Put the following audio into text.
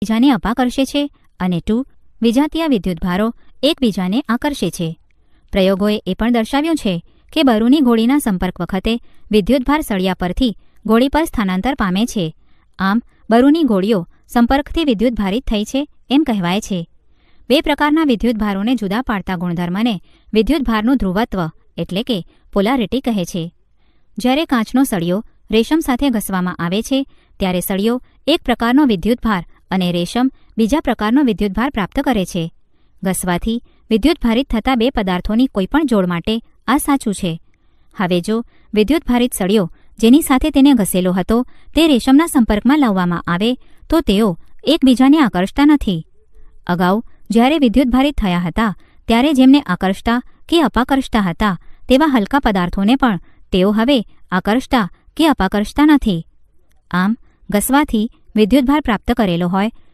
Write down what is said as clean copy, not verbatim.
બીજાને અપાકર્ષે છે અને 2 વિજાતીય વિદ્યુતભારો એકબીજાને આકર્ષે છે. પ્રયોગોએ એ પણ દર્શાવ્યું છે કે બરુની ગોળીના સંપર્ક વખતે વિદ્યુતભાર સળિયા પરથી ગોળી પર સ્થાનાંતર પામે છે. આમ બરુની ગોળીઓ સંપર્કથી વિદ્યુતભારિત થઈ છે એમ કહેવાય છે. 2 પ્રકારના વિદ્યુતભારોને જુદા પાડતા ગુણધર્મને વિદ્યુતભારનું ધ્રુવત્વ એટલે કે પોલારિટી કહે છે. જ્યારે કાચનો સળિયો રેશમ સાથે ઘસવામાં આવે છે ત્યારે સળિયો એક પ્રકારનો વિદ્યુતભાર અને રેશમ બીજા પ્રકારનો વિદ્યુતભાર પ્રાપ્ત કરે છે. ઘસવાથી વિદ્યુતભારિત થતા 2 પદાર્થોની કોઈપણ જોડ માટે આ સાચું છે. હવે જો વિદ્યુતભારિત સળિયો જેની સાથે તેને ઘસેલો હતો તે રેશમના સંપર્કમાં લાવવામાં આવે તો તેઓ એકબીજાને આકર્ષતા નથી. અગાઉ જ્યારે વિદ્યુતભારિત થયા હતા ત્યારે જેમને આકર્ષતા કે અપાકર્ષતા હતા તેવા હલકા પદાર્થોને પણ તેઓ હવે આકર્ષતા કે અપાકર્ષતા નથી. આમ ઘસવાથી વિદ્યુતભાર પ્રાપ્ત કરેલો હોય